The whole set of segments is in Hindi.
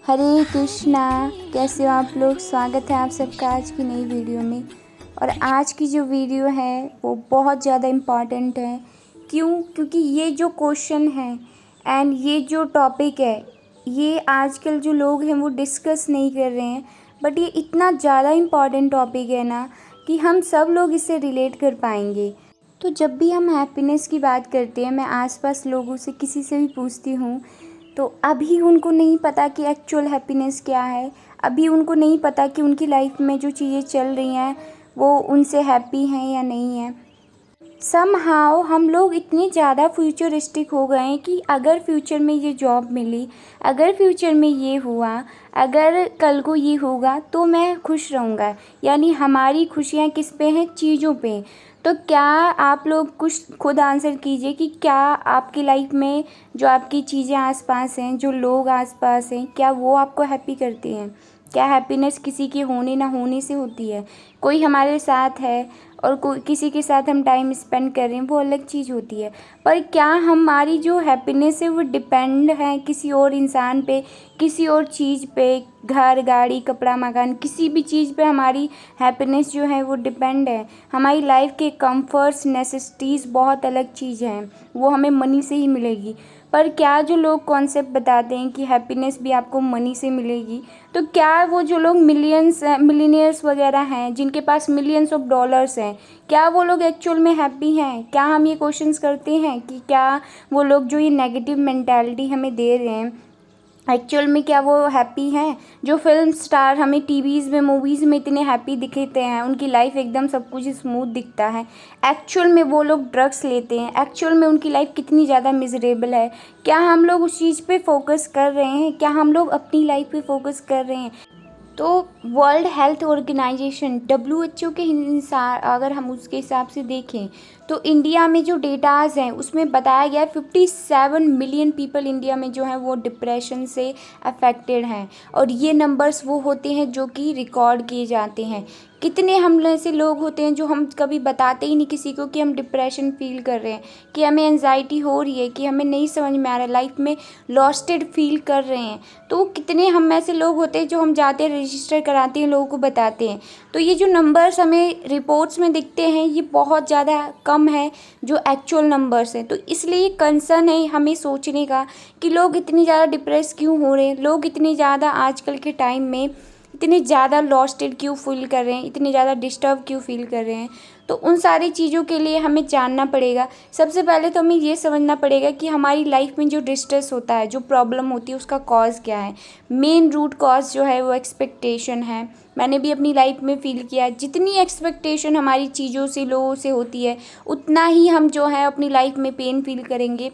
हरे कृष्णा। कैसे हो आप लोग। स्वागत है आप सबका आज की नई वीडियो में। और आज की जो वीडियो है वो बहुत ज़्यादा इम्पॉर्टेंट है। क्योंकि ये जो क्वेश्चन है एंड ये जो टॉपिक है, ये आजकल जो लोग हैं वो डिस्कस नहीं कर रहे हैं, बट ये इतना ज़्यादा इम्पॉर्टेंट टॉपिक है ना कि हम सब लोग इससे रिलेट कर पाएंगे। तो जब भी हम हैप्पीनेस की बात करते हैं, मैं आसपास लोगों से किसी से भी पूछती हूँ तो अभी उनको नहीं पता कि एक्चुअल हैप्पीनेस क्या है। अभी उनको नहीं पता कि उनकी लाइफ में जो चीज़ें चल रही हैं वो उनसे हैप्पी हैं या नहीं है। समहाउ हम लोग इतने ज़्यादा फ्यूचरिस्टिक हो गए हैं कि अगर फ्यूचर में ये जॉब मिली, अगर फ्यूचर में ये हुआ, अगर कल को ये होगा तो मैं खुश रहूँगा। यानी हमारी खुशियाँ किस पे हैं? चीज़ों पे। तो क्या आप लोग कुछ खुद आंसर कीजिए कि क्या आपकी लाइफ में जो आपकी चीज़ें आसपास हैं, जो लोग आसपास हैं, क्या वो आपको हैप्पी करते हैं? क्या हैप्पीनेस किसी के होने ना होने से होती है? कोई हमारे साथ है और कोई किसी के साथ हम टाइम स्पेंड कर रहे हैं, वो अलग चीज़ होती है। पर क्या हमारी जो हैप्पीनेस है वो डिपेंड है किसी और इंसान पे, किसी और चीज़ पे? घर, गाड़ी, कपड़ा, मकान, किसी भी चीज़ पे हमारी हैप्पीनेस जो है वो डिपेंड है। हमारी लाइफ के कंफर्ट्स, नेसेसिटीज़ बहुत अलग चीज़ हैं, वो हमें मनी से ही मिलेगी। पर क्या जो लोग कॉन्सेप्ट बताते हैं कि हैप्पीनेस भी आपको मनी से मिलेगी, तो क्या वो जो लोग मिलीनियर्स वगैरह हैं, जिनके पास मिलियंस ऑफ डॉलर्स हैं, क्या वो लोग एक्चुअल में हैप्पी हैं? क्या हम ये क्वेश्चंस करते हैं कि क्या वो लोग जो ये नेगेटिव मेंटालिटी हमें दे रहे हैं, एक्चुअल में क्या वो हैप्पी हैं? जो फिल्म स्टार हमें टीवीज़ में, मूवीज़ में इतने हैप्पी दिखते हैं, उनकी लाइफ एकदम सब कुछ स्मूथ दिखता है, एक्चुअल में वो लोग ड्रग्स लेते हैं, एक्चुअल में उनकी लाइफ कितनी ज़्यादा मिजरेबल है। क्या हम लोग उस चीज़ पे फोकस कर रहे हैं? क्या हम लोग अपनी लाइफ पे फोकस कर रहे हैं? तो वर्ल्ड हेल्थ ऑर्गेनाइजेशन WHO के हिसाब, अगर हम उसके हिसाब से देखें तो इंडिया में जो डेटाज़ हैं उसमें बताया गया है 57 मिलियन पीपल इंडिया में जो है वो डिप्रेशन से अफेक्टेड हैं। और ये नंबर्स वो होते हैं जो कि रिकॉर्ड किए जाते हैं। कितने हम ऐसे लोग होते हैं जो हम कभी बताते ही नहीं किसी को कि हम डिप्रेशन फील कर रहे हैं, कि हमें एनजाइटी हो रही है, कि हमें नहीं समझ में आ रहा है, लाइफ में लॉस्टेड फील कर रहे हैं। तो कितने हम ऐसे लोग होते हैं जो हम जाते हैं, रजिस्टर कराते हैं, लोगों को बताते हैं। तो ये जो नंबर्स हमें रिपोर्ट्स में दिखते हैं ये बहुत ज़्यादा कम है जो एक्चुअल नंबर्स हैं। तो इसलिए कंसर्न है हमें सोचने का कि लोग इतनी ज़्यादा डिप्रेस क्यों हो रहे हैं, लोग इतने ज़्यादा आजकल के टाइम में इतने ज़्यादा लॉस्टेड क्यों फील कर रहे हैं, इतने ज़्यादा डिस्टर्ब क्यों फील कर रहे हैं। तो उन सारी चीज़ों के लिए हमें जानना पड़ेगा। सबसे पहले तो हमें ये समझना पड़ेगा कि हमारी लाइफ में जो डिस्ट्रेस होता है, जो प्रॉब्लम होती है, उसका कॉज क्या है। मेन रूट कॉज जो है वो एक्सपेक्टेशन है। मैंने भी अपनी लाइफ में फ़ील किया है, जितनी एक्सपेक्टेशन हमारी चीज़ों से, लोगों से होती है, उतना ही हम जो है अपनी लाइफ में पेन फील करेंगे।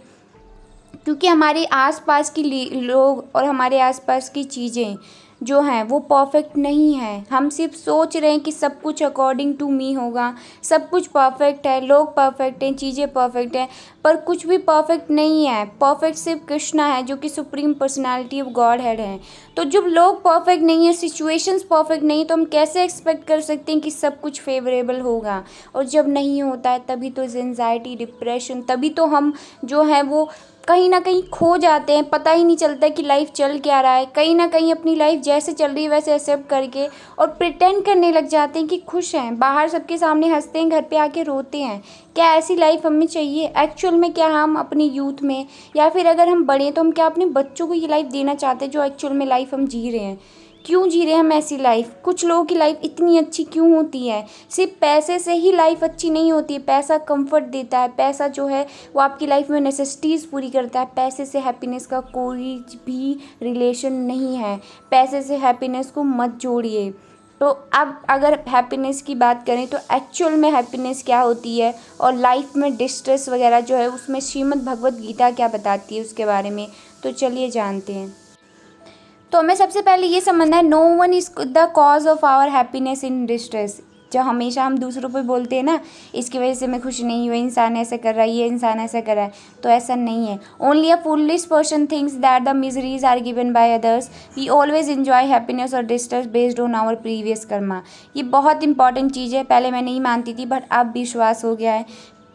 क्योंकि हमारे आसपास की लोग और हमारे आसपास की चीज़ें जो हैं वो परफेक्ट नहीं है। हम सिर्फ सोच रहे हैं कि सब कुछ अकॉर्डिंग टू मी होगा, सब कुछ परफेक्ट है, लोग परफेक्ट हैं, चीज़ें परफेक्ट हैं, पर कुछ भी परफेक्ट नहीं है। परफेक्ट सिर्फ कृष्णा है जो कि supreme personality of God head है। तो जब लोग परफेक्ट नहीं है, सिचुएशंस परफेक्ट नहीं, तो हम कैसे एक्सपेक्ट कर सकते हैं कि सब कुछ फेवरेबल होगा। और जब नहीं होता है तभी तो एंजाइटी, डिप्रेशन, तभी तो हम जो है वो कहीं ना कहीं खो जाते हैं। पता ही नहीं चलता कि लाइफ चल क्या रहा है। कहीं ना कहीं अपनी लाइफ जैसे चल रही है वैसे एक्सेप्ट करके और प्रिटेंड करने लग जाते हैं कि खुश हैं, बाहर सबके सामने हंसते हैं, घर पे आके रोते हैं। क्या ऐसी लाइफ हमें चाहिए? एक्चुअल में क्या हम अपनी यूथ में, या फिर अगर हम बड़े तो हम क्या अपने बच्चों को ये लाइफ देना चाहते हैं जो एक्चुअल में लाइफ हम जी रहे हैं? क्यों जी रहे हैं हम ऐसी लाइफ? कुछ लोगों की लाइफ इतनी अच्छी क्यों होती है? सिर्फ पैसे से ही लाइफ अच्छी नहीं होती है। पैसा कंफर्ट देता है, पैसा जो है वो आपकी लाइफ में नेसेसिटीज़ पूरी करता है। पैसे से हैप्पीनेस का कोई भी रिलेशन नहीं है। पैसे से हैप्पीनेस को मत जोड़िए। तो अब अगर हैप्पीनेस की बात करें तो एक्चुअल में हैप्पीनेस क्या होती है और लाइफ में डिस्ट्रेस वगैरह जो है उसमें श्रीमद् भगवत गीता क्या बताती है उसके बारे में, तो चलिए जानते हैं। तो हमें सबसे पहले ये समझना है, no one is the cause of our happiness in distress. जो हमेशा हम दूसरों पे बोलते हैं ना, इसकी वजह से मैं खुश नहीं हुआ, इंसान ऐसा कर रहा है, ये इंसान ऐसा कर रहा है, तो ऐसा नहीं है। Only a foolish person thinks that the miseries are given by others. We always enjoy happiness और distress based on our previous karma. ये बहुत इंपॉर्टेंट चीज़ है, पहले मैं नहीं मानती थी बट अब विश्वास हो गया है।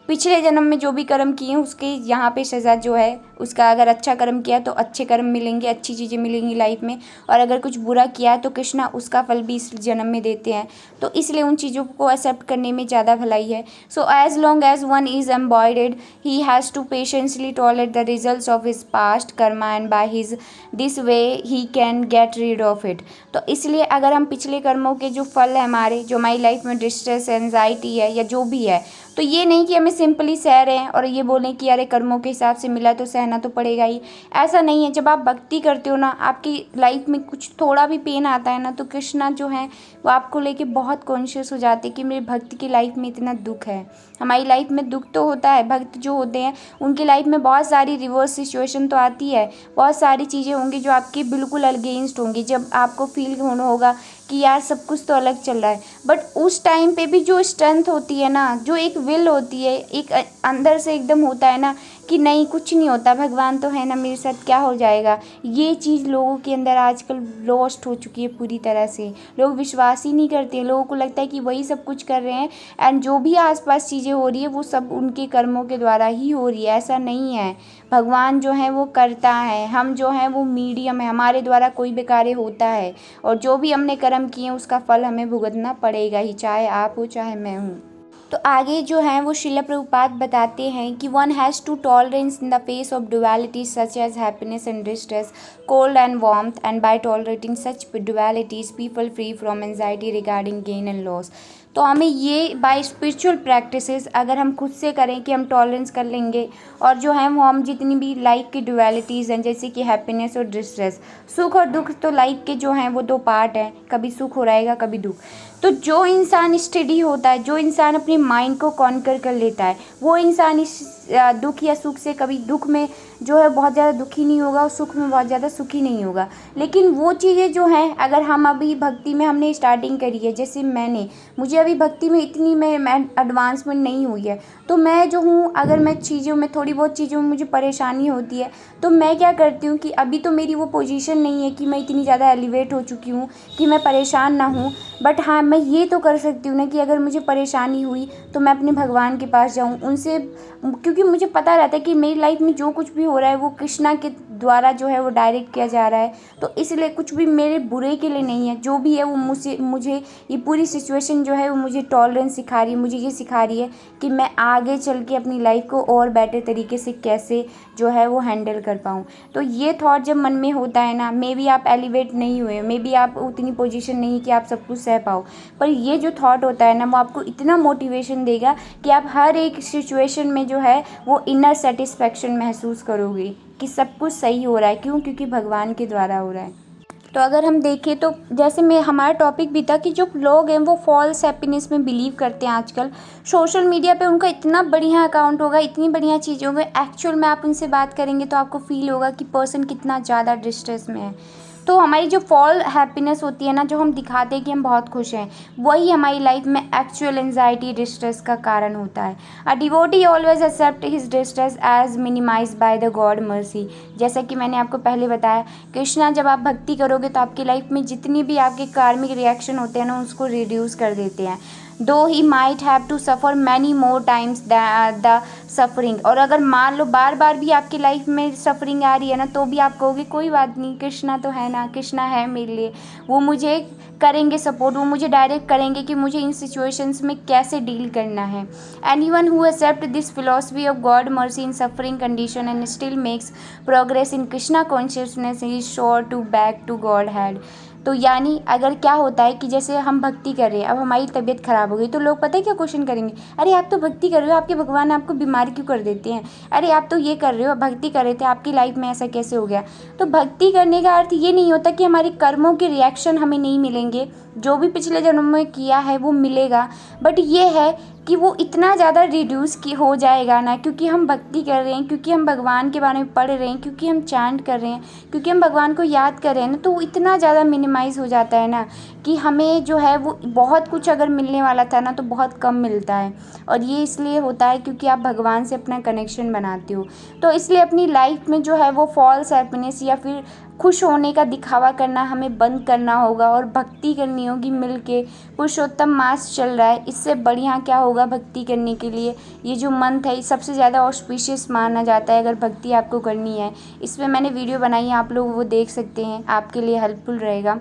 पिछले जन्म में जो भी कर्म किए हैं उसके यहाँ पे सज़ा जो है उसका, अगर अच्छा कर्म किया तो अच्छे कर्म मिलेंगे, अच्छी चीज़ें मिलेंगी लाइफ में, और अगर कुछ बुरा किया तो कृष्णा उसका फल भी इस जन्म में देते हैं। तो इसलिए उन चीज़ों को एक्सेप्ट करने में ज़्यादा भलाई है। So as long as one is embodied he has to patiently tolerate the results of his past karma and by his this way he can get rid of it. तो इसलिए अगर हम पिछले कर्मों के जो फल है हमारे, जो हमारी लाइफ में डिस्ट्रेस, एंजाइटी है या जो भी है, तो ये नहीं कि हमें सिंपली सह रहे हैं और ये बोलें कि अरे कर्मों के हिसाब से मिला तो सहना तो पड़ेगा ही। ऐसा नहीं है। जब आप भक्ति करते हो ना, आपकी लाइफ में कुछ थोड़ा भी पेन आता है ना, तो कृष्णा जो है वो आपको लेके बहुत कॉन्शियस हो जाते हैं कि मेरे भक्त की लाइफ में इतना दुख है। हमारी लाइफ में दुख तो होता है, भक्त जो होते हैं उनकी लाइफ में बहुत सारी रिवर्स सिचुएशन तो आती है, बहुत सारी चीज़ें होंगी जो आपके बिल्कुल अगेंस्ट होंगी, जब आपको फील होना होगा कि यार सब कुछ तो अलग चल रहा है। बट उस टाइम पे भी जो स्ट्रेंथ होती है ना, जो एक विल होती है, एक अंदर से एकदम होता है ना कि नहीं कुछ नहीं होता, भगवान तो है ना मेरे साथ, क्या हो जाएगा, ये चीज़ लोगों के अंदर आजकल लॉस्ट हो चुकी है पूरी तरह से। लोग विश्वास ही नहीं करते, लोगों को लगता है कि वही सब कुछ कर रहे हैं एंड जो भी आसपास चीज़ें हो रही है वो सब उनके कर्मों के द्वारा ही हो रही है। ऐसा नहीं है। भगवान जो है वो करता है, हम जो हैं वो मीडियम है, हमारे द्वारा कोई भी कार्य होता है और जो भी हमने कर्म किए उसका फल हमें भुगतना पड़ेगा ही, चाहे आप हो चाहे मैं हूँ। तो आगे जो है वो श्रील प्रभुपाद बताते हैं कि one has to tolerance in the face of dualities such as happiness and distress, cold and warmth, and by tolerating such dualities people free from anxiety regarding gain and loss. तो हमें ये बाय स्पिरिचुअल प्रैक्टिसेस अगर हम खुद से करें कि हम टॉलरेंस कर लेंगे और जो है वो हम जितनी भी लाइफ की डुअलिटीज़ हैं जैसे कि हैप्पीनेस और डिस्ट्रेस, सुख और दुख, तो लाइफ के जो हैं वो दो पार्ट हैं, कभी सुख हो रहेगा कभी दुख। तो जो इंसान स्टडी होता है, जो इंसान अपने माइंड को कॉन्कर कर लेता है, वो इंसान इस दुख या सुख से कभी दुख में जो है बहुत ज़्यादा दुखी नहीं होगा और सुख में बहुत ज़्यादा सुखी नहीं होगा। लेकिन वो चीज़ें जो हैं, अगर हम अभी भक्ति में हमने स्टार्टिंग करी है, जैसे मुझे अभी भक्ति में इतनी मैं एडवांसमेंट नहीं हुई है, तो मैं जो हूँ अगर मैं चीज़ों में थोड़ी बहुत चीज़ों में मुझे परेशानी होती है तो मैं क्या करती हूँ कि अभी तो मेरी वो पोजीशन नहीं है कि मैं इतनी ज़्यादा एलिवेट हो चुकी हूँ कि मैं परेशान ना हूँ। बट हाँ, मैं ये तो कर सकती हूँ ना कि अगर मुझे परेशानी हुई तो मैं अपने भगवान के पास जाऊँ उनसे, क्योंकि मुझे पता रहता है कि मेरी लाइफ में जो कुछ भी हो रहा है वो कृष्णा के द्वारा जो है वो डायरेक्ट किया जा रहा है। तो इसलिए कुछ भी मेरे बुरे के लिए नहीं है, जो भी है वो मुझे ये पूरी सिचुएशन जो है वो मुझे टॉलरेंस सिखा रही है, मुझे ये सिखा रही है कि मैं आगे चल के अपनी लाइफ को और बेटर तरीके से कैसे जो है वो हैंडल कर पाऊँ। तो ये थॉट जब मन में होता है ना, मे बी आप एलिवेट नहीं हुए, मे बी आप उतनी पोजीशन नहीं कि आप सब कुछ सह पाओ, पर ये जो थॉट होता है ना वो आपको इतना मोटिवेशन देगा कि आप हर एक सिचुएशन में जो है वो इनर सेटिस्फैक्शन महसूस करोगे कि सब कुछ सही हो रहा है। क्यों? क्योंकि भगवान के द्वारा हो रहा है। तो अगर हम देखें तो जैसे हमारा टॉपिक भी था कि जो लोग हैं वो फॉल्स हैप्पीनेस में बिलीव करते हैं आजकल। सोशल मीडिया पे उनका इतना बढ़िया अकाउंट होगा, इतनी बढ़िया चीज़ें होंगी, एक्चुअल में आप उनसे बात करेंगे तो आपको फील होगा कि पर्सन कितना ज़्यादा डिस्ट्रेस में है। तो हमारी जो फॉल हैप्पीनेस होती है ना, जो हम दिखाते हैं कि हम बहुत खुश हैं, वही हमारी लाइफ में एक्चुअल एंजाइटी डिस्ट्रेस का कारण होता है। A devotee always accept his distress as minimize by the God mercy. जैसा कि मैंने आपको पहले बताया, कृष्णा जब आप भक्ति करोगे तो आपकी लाइफ में जितनी भी आपके कार्मिक रिएक्शन होते हैं ना उसको रिड्यूस कर देते हैं। Though he might have to suffer many more times the suffering. और अगर मान लो बार बार भी आपकी लाइफ में सफरिंग आ रही है ना, तो भी आप कहोगे कोई बात नहीं, कृष्णा तो है ना, कृष्णा है मेरे लिए, वो मुझे करेंगे सपोर्ट, वो मुझे डायरेक्ट करेंगे कि मुझे इन सिचुएशंस में कैसे डील करना है। Anyone who accept this philosophy of God mercy in suffering condition and still makes progress in Krishna consciousness is sure to back to Godhead. तो यानी अगर क्या होता है कि जैसे हम भक्ति कर रहे हैं, अब हमारी तबीयत ख़राब हो गई तो लोग पता है क्या क्वेश्चन करेंगे, अरे आप तो भक्ति कर रहे हो, आपके भगवान आपको बीमार क्यों कर देते हैं, अरे आप तो ये कर रहे हो, भक्ति कर रहे थे, आपकी लाइफ में ऐसा कैसे हो गया। तो भक्ति करने का अर्थ ये नहीं होता कि हमारे कर्मों के रिएक्शन हमें नहीं मिलेंगे, जो भी पिछले जन्म में किया है वो मिलेगा, बट ये है कि वो इतना ज़्यादा रिड्यूस की हो जाएगा ना, क्योंकि हम भक्ति कर रहे हैं, क्योंकि हम भगवान के बारे में पढ़ रहे हैं, क्योंकि हम चैंट कर रहे हैं, क्योंकि हम भगवान को याद कर रहे हैं ना, तो वो इतना ज़्यादा मिनिमाइज़ हो जाता है ना कि हमें जो है वो बहुत कुछ अगर मिलने वाला था ना तो बहुत कम मिलता है। और ये इसलिए होता है क्योंकि आप भगवान से अपना कनेक्शन बनाते हो। तो इसलिए अपनी लाइफ में जो है वो फॉल्स हैप्पीनेस या फिर खुश होने का दिखावा करना हमें बंद करना होगा और भक्ति करनी होगी मिलके। पुरुषोत्तम मास चल रहा है, इससे बढ़िया क्या होगा भक्ति करने के लिए। ये जो मंथ है सबसे ज़्यादा ऑस्पिशियस माना जाता है अगर भक्ति आपको करनी है। इस पर मैंने वीडियो बनाई है, आप लोग वो देख सकते हैं, आपके लिए हेल्पफुल रहेगा।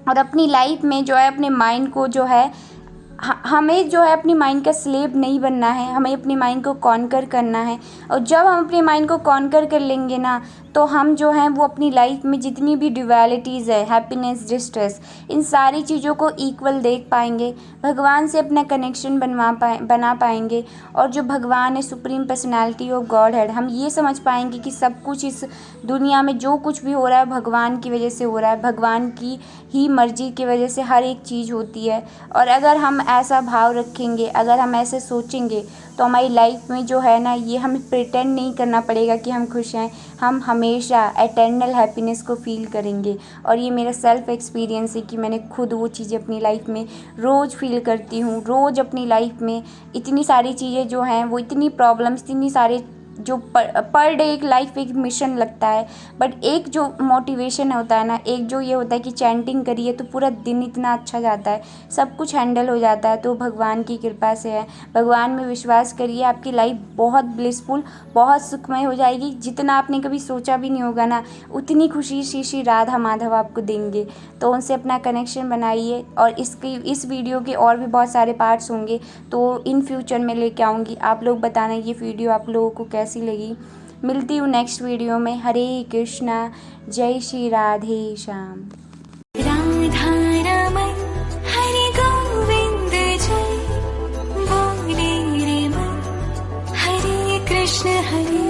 और अपनी लाइफ में जो है अपने माइंड को जो है हमें जो है अपनी माइंड का स्लेव नहीं बनना है, हमें अपनी माइंड को कॉन्कर करना है। और जब हम अपनी माइंड को कॉन्कर कर लेंगे ना, तो हम जो हैं वो अपनी लाइफ में जितनी भी ड्यूअलिटीज़ है, हैप्पीनेस, डिस्ट्रेस, इन सारी चीज़ों को इक्वल देख पाएंगे, भगवान से अपना कनेक्शन बना पाएंगे। और जो भगवान है, supreme personality of God head, हम ये समझ पाएंगे कि सब कुछ इस दुनिया में जो कुछ भी हो रहा है भगवान की वजह से हो रहा है, भगवान की ही मर्जी की वजह से हर एक चीज़ होती है। और अगर हम ऐसा भाव रखेंगे, अगर हम ऐसे सोचेंगे, तो हमारी लाइफ में जो है ना, ये हमें प्रिटेंड नहीं करना पड़ेगा कि हम खुश हैं, हम हमेशा एटर्नल हैप्पीनेस को फील करेंगे। और ये मेरा सेल्फ एक्सपीरियंस है कि मैंने खुद वो चीज़ें अपनी लाइफ में रोज़ फील करती हूँ। रोज़ अपनी लाइफ में इतनी सारी चीज़ें जो हैं वो, इतनी प्रॉब्लम्स, इतनी सारे जो पर डे एक लाइफ एक मिशन लगता है, बट एक जो मोटिवेशन होता है ना, एक जो ये होता है कि चैंटिंग करिए तो पूरा दिन इतना अच्छा जाता है, सब कुछ हैंडल हो जाता है। तो भगवान की कृपा से है, भगवान में विश्वास करिए, आपकी लाइफ बहुत ब्लिसफुल, बहुत सुखमय हो जाएगी। जितना आपने कभी सोचा भी नहीं होगा ना, उतनी खुशी श्री राधा माधव आपको देंगे। तो उनसे अपना कनेक्शन बनाइए। और इस वीडियो के और भी बहुत सारे पार्ट्स होंगे, तो इन फ्यूचर में लेके आऊँगी। आप लोग बताना ये वीडियो आप लोगों को कैसी लगी। मिलती हूँ नेक्स्ट वीडियो में। हरे कृष्णा, जय श्री राधे श्याम। राधा रमन हरे गोविंद जय, बोले रे मन हरे कृष्ण हरे